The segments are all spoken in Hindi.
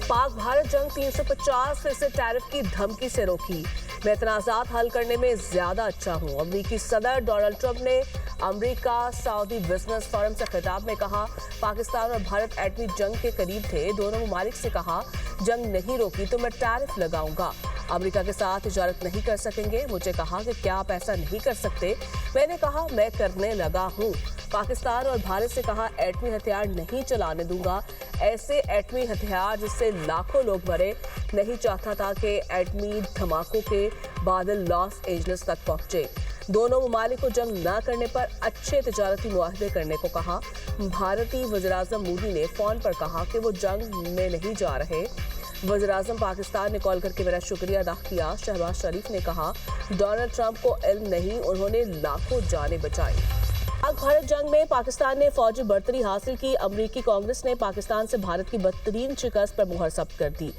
पाक भारत जंग 350 फिर से टैरिफ की धमकी से रोकी। मैं तनाज़ात हल करने में ज्यादा अच्छा हूं। अमेरिकी सदर डोनाल्ड ट्रंप ने अमेरिका सऊदी बिजनेस फोरम से खिताब में कहा, पाकिस्तान और भारत एटमी जंग के करीब थे। दोनों ममालिक से कहा, जंग नहीं रोकी तो मैं टैरिफ लगाऊंगा। अमेरिका के साथ तिजारत नहीं कर सकेंगे। मुझे कहा कि क्या आप ऐसा नहीं कर सकते। मैंने कहा मैं करने लगा हूं। पाकिस्तान और भारत से कहा, एटमी हथियार नहीं चलाने दूंगा। ऐसे एटमी हथियार जिससे लाखों लोग मरे। नहीं चाहता था कि एटमी धमाकों के बादल लॉस एंजलिस तक पहुंचे। दोनों ममालिक को जंग न करने पर अच्छे तिजारती मुआहदे करने को कहा। भारतीय वज़ीर-ए-आज़म मोदी ने फोन पर कहा कि वो जंग में नहीं जा रहे। वज़ीर-ए-आज़म पाकिस्तान ने कॉल करके मेरा शुक्रिया अदा किया। शहबाज शरीफ ने कहा, डोनाल्ड ट्रंप को इल्म नहीं, उन्होंने लाखों जानें बचाई। पाक भारत जंग में पाकिस्तान ने फौजी बढ़तरी हासिल की। अमरीकी कांग्रेस ने पाकिस्तान से भारत की बदतरीन शिकस्त पर मुहर जब्त कर दी।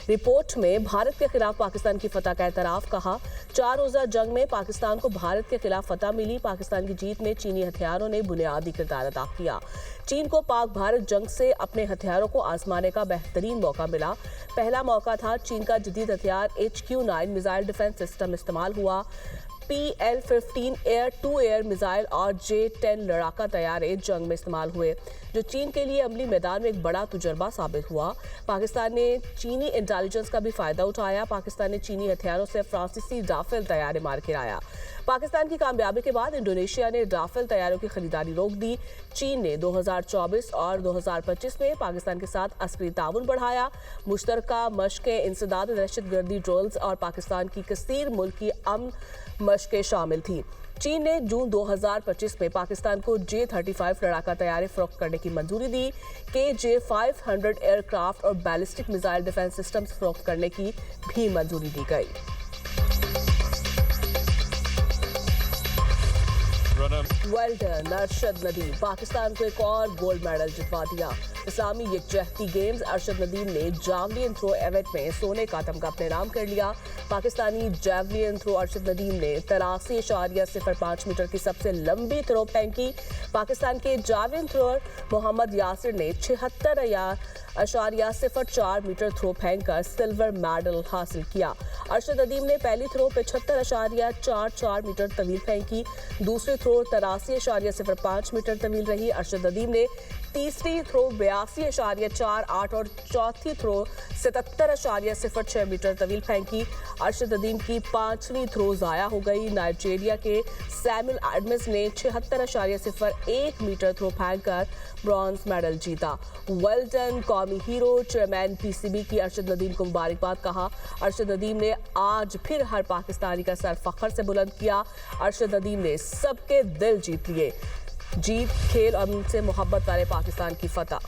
रिपोर्ट में भारत के खिलाफ पाकिस्तान की फतह का एतराफ कहा। 4 रोज़ा जंग में पाकिस्तान को भारत के खिलाफ फतह मिली। पाकिस्तान की जीत में चीनी हथियारों ने बुनियादी किरदार अदा किया। चीन को पाक भारत जंग से अपने हथियारों को आजमाने का बेहतरीन मौका मिला। पहला मौका था। चीन का जदीद हथियार HQ-9 मिसाइल डिफेंस सिस्टम इस्तेमाल हुआ। PL-15 air to air missile और J-10 लड़ाका तैयारे जंग में इस्तेमाल हुए, जो चीन के लिए अमली मैदान में एक बड़ा तजुर्बा साबित हुआ। पाकिस्तान ने चीनी इंटेलिजेंस का भी फायदा उठाया। पाकिस्तान ने चीनी हथियारों से फ्रांसीसी राफेल तैयारे मार गिराया। पाकिस्तान की कामयाबी के बाद इंडोनेशिया ने राफेल तैयारों की खरीदारी रोक दी। चीन ने 2024 और 2025 में पाकिस्तान के साथ अस्करी ताउन बढ़ाया। मुश्तरका मशकें, इंसदाद दहशतगर्दी ड्रोन्स और पाकिस्तान की कसीर मुल्की अमन मशकें शामिल थी। चीन ने जून 2025 में पाकिस्तान को J-35 लड़ाका तैयारे फरोख्त करने की मंजूरी दी। KJ-500 एयरक्राफ्ट और बैलिस्टिक मिसाइल डिफेंस सिस्टम्स फरोख्त करने की भी मंजूरी दी गई। वेल डन अरशद नदीम, पाकिस्तान को एक और गोल्ड मेडल जितवा दिया। इस्लामी यकजहती गेम्स अरशद नदीम ने जावलिन थ्रो इवेंट में सोने का तमगा अपने नाम कर लिया। पाकिस्तानी जावलिन थ्रो अरशद नदीम ने 83.05 मीटर की सबसे लंबी थ्रो फेंकी। पाकिस्तान के जावलिन थ्रोअर मोहम्मद यासिर ने 76.04 मीटर थ्रो फेंककर सिल्वर मेडल हासिल किया। अरशद नदीम ने पहली थ्रो 75.44 मीटर तवील फेंकी। दूसरी थ्रो 83.05 मीटर तवील रही। अरशद नदीम ने तीसरी थ्रो 82.48 और चौथी थ्रो 77.06 मीटर तवील फेंकी। अरशद नदीम की पांचवी थ्रो जाया हो गई। नाइजीरिया के सैमुअल एडम्स ने 76.01 मीटर थ्रो फेंककर ब्रॉन्ज मेडल जीता। वेल डन कौमी हीरो, चेयरमैन PCB की अरशद नदीम को मुबारकबाद कहा। अरशद नदीम ने आज फिर हर पाकिस्तानी का सर फख्र से बुलंद किया। अरशद नदीम ने सबके दिल जीत लिए। जीत, खेल और उनसे मोहब्बत वाले पाकिस्तान की फतह।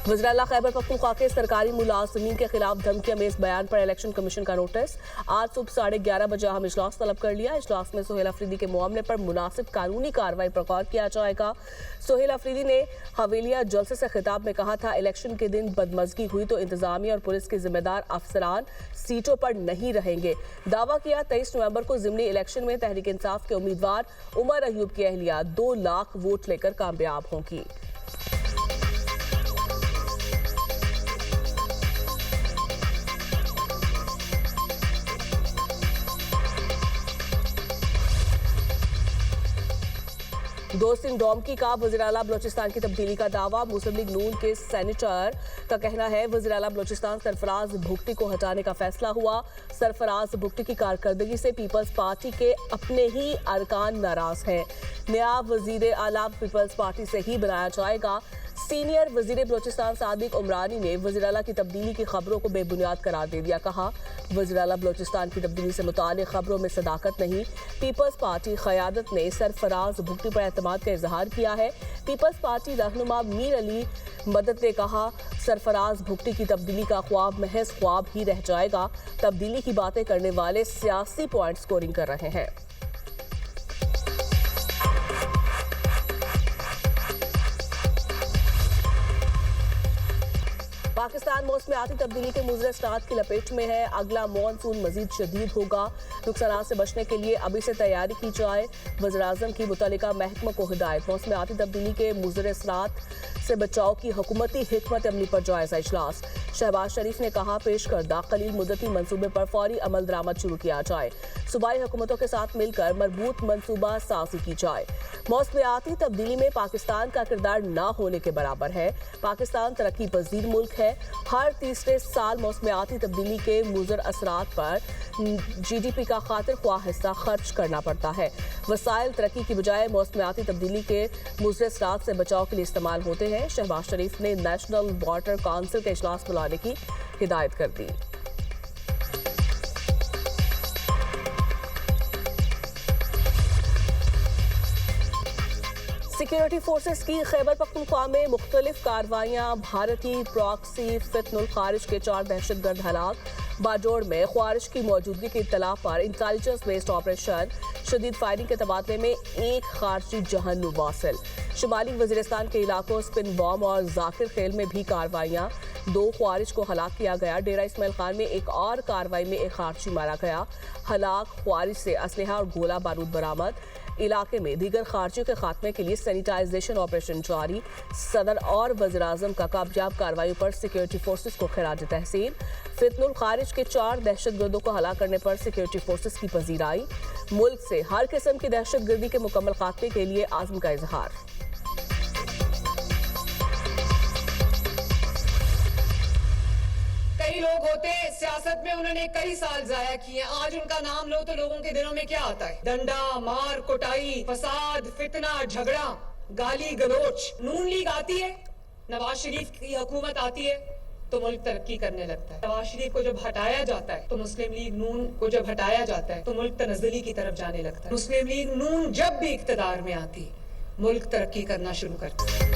वज़ीर आला खैबर पख्तूनख्वा के सरकारी मुलाज़िमीन के खिलाफ धमकी अमेज़ बयान पर इलेक्शन कमीशन का नोटिस। आज सुबह 11:30 बजे हम इजलास तलब कर लिया। इजलास में सोहेल अफरीदी के मामले पर मुनासिब कानूनी कार्रवाई पर गौर किया जाएगा। सोहेल अफरीदी ने हवेलिया जलसे से खिताब में कहा था, इलेक्शन के दिन बदमज़गी हुई तो इंतजामिया और पुलिस के जिम्मेदार अफसरान सीटों पर नहीं रहेंगे। दावा किया 23 नवंबर को ज़िमनी इलेक्शन में तहरीक इंसाफ के उम्मीदवार उमर अयूब की अहलिया 2 लाख वोट लेकर कामयाब होंगी। दोस्तिन डोमकी का वज़ीर आला बलोचिस्तान की तब्दीली का दावा। मुस्लिम लीग नून के सेनेटर का कहना है, वज़ीर आला बलोचिस्तान सरफराज भुगटी को हटाने का फैसला हुआ। सरफराज भुगटी की कारकर्दगी से पीपल्स पार्टी के अपने ही अरकान नाराज हैं। नया वज़ीर आला पीपल्स पार्टी से ही बनाया जाएगा। सीनियर वज़ीर बलोचिस्तान सादिक उमरानी ने वज़ीर आला की तब्दीली की खबरों को बेबुनियाद करार दे दिया। कहा, वज़ीर आला बलोचिस्तान की तब्दीली से मुताल्लिक़ खबरों में सदाकत नहीं। पीपल्स पार्टी क़यादत ने सरफराज भुगटी पर एतमाद का इजहार किया है। पीपल्स पार्टी रहनुमा मीर अली मदद ने कहा, सरफराज भुगटी की तब्दीली का ख्वाब महज ख्वाब ही रह जाएगा। तब्दीली की बातें करने वाले सियासी पॉइंट स्कोरिंग कर रहे हैं। पाकिस्तान मौसमियाती तब्दीली के मुज़र असरात की लपेट में है। अगला मॉनसून मजीद शदीद होगा। नुकसान से बचने के लिए अभी से तैयारी की जाए। वज़ीर-ए-आज़म की मुतल्लिका महकमा को हिदायत। मौसमियाती तब्दीली के मुज़र असरात से बचाव की हुकूमती हिकमत अमली पर जायजा इजलास। शहबाज शरीफ ने कहा, पेश करदा कलील मुद्दती मंसूबे पर फौरी अमल दरामद शुरू किया जाए। सूबाई हुकूमतों के साथ मिलकर मरबूत मंसूबा साजी की जाए। मौसमियाती तब्दीली में पाकिस्तान का किरदार न होने के बराबर है। पाकिस्तान तरक्की पजीर मुल्क है। हर तीसरे साल मौसमियाती तब्दीली के मुज़र असरात पर GDP का खातिर ख्वाह हिस्सा खर्च करना पड़ता है। वसाइल तरक्की की बजाय मौसमियाती तब्दीली के मुज़र असरात से बचाव के लिए इस्तेमाल होते हैं। शहबाज शरीफ ने नेशनल वाटर काउंसिल के इजलास बुलाने की हिदायत कर दी। सिक्योरिटी फोर्सेस की खैबर पख्तूनख्वा में मुख्तलिफ कार्रवाइयाँ। भारतीय प्रॉक्सी फितनुल खारिज के 4 दहशतगर्द हलाक। बाजोड़ में ख्वारिज की मौजूदगी की इत्तला पर इंटेलिजेंस बेस्ड ऑपरेशन। शदीद फायरिंग के तबादले में एक खारजी जहन्नुम वासिल। शुमाली वजीरिस्तान के इलाकों स्पिन बॉम और जाकिर खेल में भी कार्रवाइयाँ। 2 ख्वारिज को हलाक किया गया। डेरा इस्माइल खान में एक और कार्रवाई में एक खारजी मारा गया। हलाक ख्वारिज से असलहा और गोला बारूद बरामद। इलाके में दीगर खारजियों के खात्मे के लिए सैनिटाइजेशन ऑपरेशन जारी। सदर और वज़ीर-ए-आज़म का कामयाब कार्रवाइयों पर सिक्योरिटी फोर्सेस को खिराज तहसीन। फितनुल खारिज के 4 दहशतगर्दों को हलाक करने पर सिक्योरिटी फोर्सेस की पजीराई। मुल्क से हर किस्म की दहशतगर्दी के मुकम्मल खात्मे के लिए आज़म का इजहार। कई लोग होते हैं सियासत में, उन्होंने कई साल जाया किए। आज उनका नाम लो तो लोगों के दिलों में क्या आता है? डंडा, मार, कुटाई, फसाद, फितना, झगड़ा, गाली गलोच। नून लीग आती है, नवाज शरीफ की हुकूमत आती है तो मुल्क तरक्की करने लगता है। नवाज शरीफ को जब हटाया जाता है तो मुस्लिम लीग नून को जब हटाया जाता है तो मुल्क तनज़्ज़ुली की तरफ जाने लगता है। मुस्लिम लीग नून जब भी इक़्तिदार में आती मुल्क तरक्की करना शुरू करता है।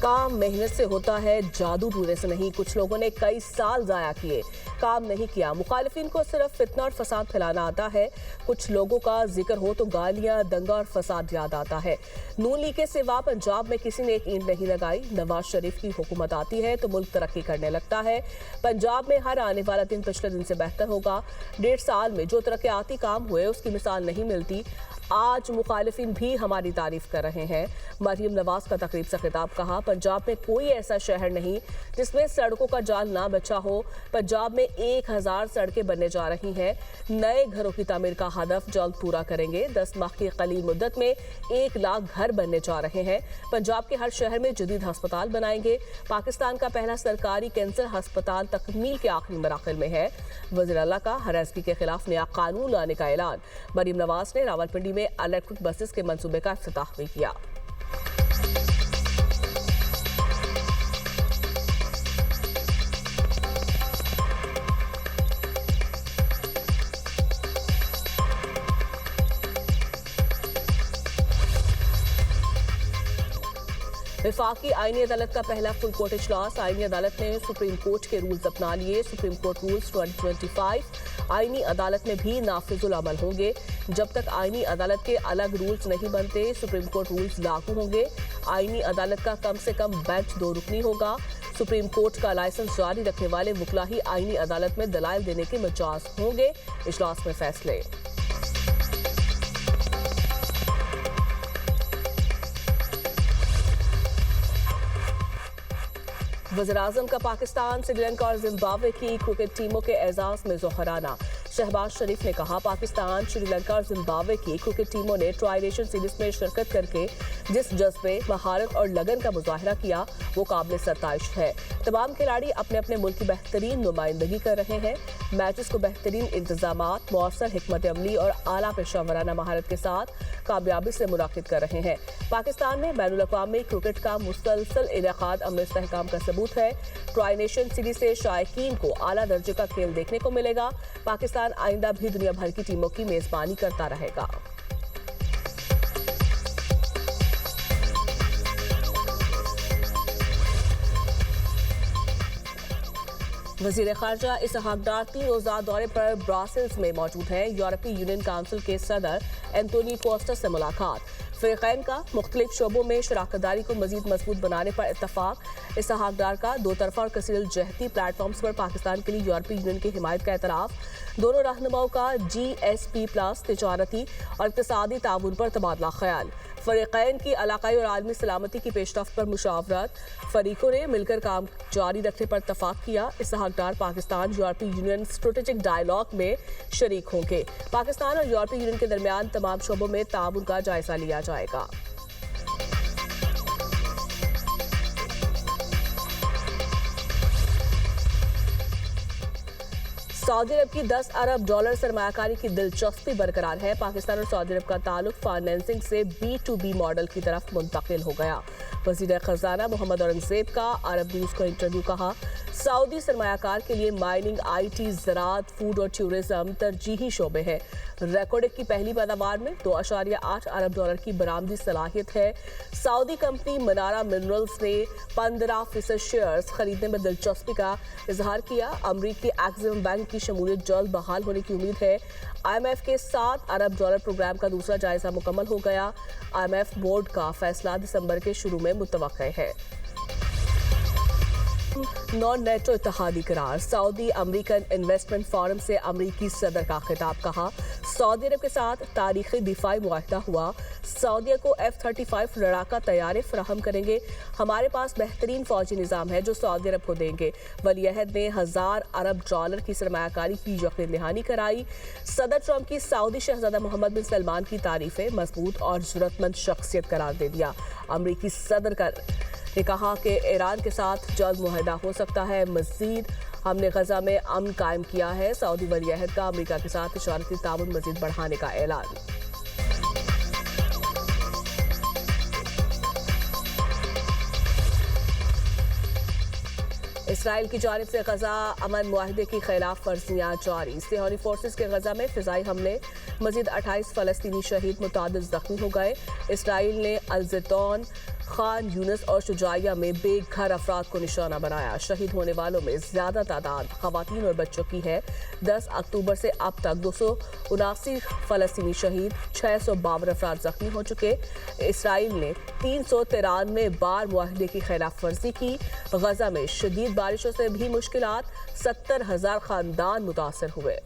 काम मेहनत से होता है, जादू टूने से नहीं। कुछ लोगों ने कई साल जाया किए, काम नहीं किया। मुखालिफिन को सिर्फ फितना और फसाद फैलाना आता है। कुछ लोगों का जिक्र हो तो गालियां, दंगा और फसाद याद आता है। नून लीग के सिवा पंजाब में किसी ने एक ईंट नहीं लगाई। नवाज शरीफ की हुकूमत आती है तो मुल्क तरक्की करने लगता है। पंजाब में हर आने वाला दिन पिछले दिन से बेहतर होगा। 1.5 साल में जो तरक्याती काम हुए उसकी मिसाल नहीं मिलती। आज मुखालिफिन भी हमारी तारीफ कर रहे हैं। मरियम नवाज का तकरीब से खिताब कहा, पंजाब में कोई ऐसा शहर नहीं जिसमें सड़कों का जाल ना बचा हो। पंजाब में 1000 सड़कें बनने जा रही हैं। नए घरों की तामीर का हदफ जल्द पूरा करेंगे। 10 माह की कलील मुद्दत में 1 लाख घर बनने जा रहे हैं। पंजाब के हर शहर में जदीद अस्पताल बनाएंगे। पाकिस्तान का पहला सरकारी कैंसर अस्पताल तकमील के आखिरी मराहल में है। वज़ीर आला का हरासगी के खिलाफ नया कानून लाने का ऐलान। मरियम नवाज ने रावलपिंडी में इलेक्ट्रिक बसेस के मंसूबे का इफ्तिताह भी किया। विफाकी आईनी अदालत का पहला फुल कोर्ट इजलास। आईनी अदालत ने सुप्रीम कोर्ट के रूल्स अपना लिए। सुप्रीम कोर्ट रूल्स 2025 आईनी अदालत में भी नाफिजुल अमल होंगे। जब तक आईनी अदालत के अलग रूल्स नहीं बनते सुप्रीम कोर्ट रूल्स लागू होंगे। आईनी अदालत का कम से कम बेंच 2 रुकनी होगा। सुप्रीम कोर्ट का लाइसेंस जारी रखने वाले वकला ही आईनी अदालत में दलाइल देने के मजाज होंगे। इजलास में फैसले। वज़ीर-ए-आज़म का पाकिस्तान, श्रीलंका और जिम्बाब्वे की क्रिकेट टीमों के एजाज में जोहराना। शहबाज शरीफ ने कहा, पाकिस्तान, श्रीलंका और जिम्बाब्वे की क्रिकेट टीमों ने ट्राई नेशन सीरीज में शिरकत करके जिस जज्बे, महारत और लगन का मुजाहरा किया वो काबिल सताइश है। तमाम खिलाड़ी अपने अपने मुल्क की बेहतरीन नुमाइंदगी कर रहे हैं। मैचेस को बेहतरीन इंतजामात, मौसर हिकमत अमली और आला पेशा महारत के साथ कामयाबी से मुनाकिद कर रहे हैं। पाकिस्तान में बैनुल-अक़वामी क्रिकेट का मुसलसल इनेकाद अमन इस्तेहकाम का सबूत है। ट्राई नेशन सीरीज से शायकीन को आला दर्जे का खेल देखने को मिलेगा। पाकिस्तान आइंदा भी दुनिया भर की टीमों की मेजबानी करता रहेगा। वज़ीर ख़ारजा इसहाक डार 3 रोज़ा दौरे पर ब्रसेल्स में मौजूद हैं। यूरोपीय यूनियन काउंसिल के सदर एंटोनियो कोस्टा से मुलाकात। फ़रीक़ैन का मुख्तलिफ शोबों में शराकतदारी को मज़ीद मजबूत बनाने पर इत्तफाक। इसहाक डार का दो तरफा और कसीर जहती प्लेटफॉर्म्स पर पाकिस्तान के लिए यूरोपीय यूनियन की हिमायत का एतराफ़। दोनों रहनुमाओं का GSP+ तिजारती और इक़्तिसादी ताउन पर तबादला ख्याल। फ़रीक़ैन की इलाक़ाई और आलमी सलामती की पेशरफ्त पर मुशावरत। फ़रीक़ों ने मिलकर काम जारी रखने पर इत्तफाक किया। इसहाक डार पाकिस्तान यूरोपीय यूनियन स्ट्रेटेजिक डायलॉग में शरीक होंगे। पाकिस्तान और यूरोपीय यूनियन के दरमियान तमाम शोबों में ताउन का जायजा लिया जाएगा। सऊदी अरब की 10 अरब डॉलर सरमायाकारी की दिलचस्पी बरकरार है। पाकिस्तान और सऊदी अरब का ताल्लुक फाइनेंसिंग से B2B मॉडल की तरफ मुंतकिल हो गया। वज़ीर ख़ज़ाना मोहम्मद औरंगज़ेब का अरब न्यूज़ को इंटरव्यू। कहा, सऊदी सरमायाकार के लिए माइनिंग, IT, ज़राअत, फूड और टूरिज्म तरजीही शोबे हैं। रिकॉर्ड की पहली पैदावार में 2.8 अरब डॉलर की बरामदी सलाहियत है। सऊदी कंपनी मनारा मिनरल्स ने 15% शेयर्स खरीदने में दिलचस्पी का इजहार किया। अमरीकी एक्सिम बैंक की शमूलियत जल्द बहाल होने की उम्मीद है। IMF के 7 अरब डॉलर प्रोग्राम का दूसरा जायजा मुकम्मल हो गया। IMF बोर्ड का फैसला दिसंबर के शुरू में मुतवक्किल है। नॉन नेटो इत्तेहादी करार। सऊदी अमेरिकन इन्वेस्टमेंट फोरम से अमेरिकी सदर का खिताब। कहा, सऊदी अरब के साथ तारीखी दिफाई मुआहदा हुआ। सऊदीया को F-35 लड़ाका तैयारे फराहम करेंगे। हमारे पास बेहतरीन फौजी निज़ाम है जो सऊदी अरब को देंगे। वलीअहद ने 1000 अरब डॉलर की सरमायाकारी की यकीन दहानी कराई। सदर ट्रंप की सऊदी शहजादा मोहम्मद बिन सलमान की तारीफें मजबूत और जरूरतमंद शख्सियत करार दे दिया। अमेरिकी सदर ने कहा कि ईरान के साथ जल्द मुआहदा हो सकता है। मजीद, हमने गजा में अमन कायम किया है। सऊदी वलीअहद का अमेरिका के साथ तिजारती ताउन मजीद बढ़ाने का ऐलान। इसराइल की जानिब से गजा अमन मुआहदे की खिलाफ वर्जियाँ जारी। सिहानी फोर्सेस के गजा में फिजाई हमले, मजीद 28 फलस्तीनी शहीद, मुतादिद जख्मी हो गए। इसराइल ने अल-ज़ैतून, खान यूनिस और शुजाइया में बेघर अफराद को निशाना बनाया। शहीद होने वालों में ज्यादा तादाद खवातीन और बच्चों की है। 10 अक्टूबर से अब तक 279 फलस्तीनी शहीद, 652 अफराद जख्मी हो चुके। इसराइल ने 393 बार मुआहदे की खिलाफ वर्जी की। गजा में शदीद बारिशों से भी मुश्किलात, 70,000 खानदान मुतासर हुए।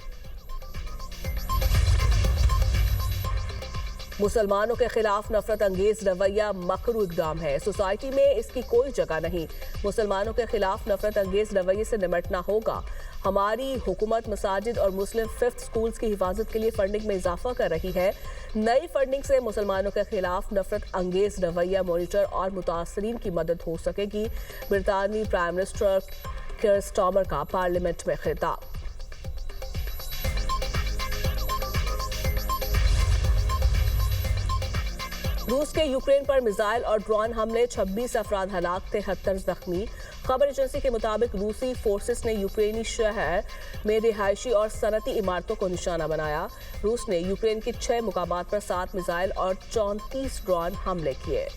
मुसलमानों के खिलाफ नफरत अंगेज रवैया मकरू इकदाम है। सोसाइटी में इसकी कोई जगह नहीं। मुसलमानों के खिलाफ नफरत अंगेज रवैये से निपटना होगा। हमारी हुकूमत मसाजिद और मुस्लिम फिफ्थ स्कूल्स की हिफाजत के लिए फंडिंग में इजाफा कर रही है। नई फंडिंग से मुसलमानों के खिलाफ नफरत अंगेज रवैया मॉनिटर और मुतासरीन की मदद हो सकेगी। ब्रितानी प्राइम मिनिस्टर कीर स्टारमर का पार्लियामेंट में खिताब। रूस के यूक्रेन पर मिसाइल और ड्रोन हमले, 26 अफराद हलाक, 73 जख्मी। खबर एजेंसी के मुताबिक रूसी फोर्सेस ने यूक्रेनी शहर में रिहायशी और सनती इमारतों को निशाना बनाया। रूस ने यूक्रेन के 6 मुकामात पर 7 मिसाइल और 34 ड्रोन हमले किए।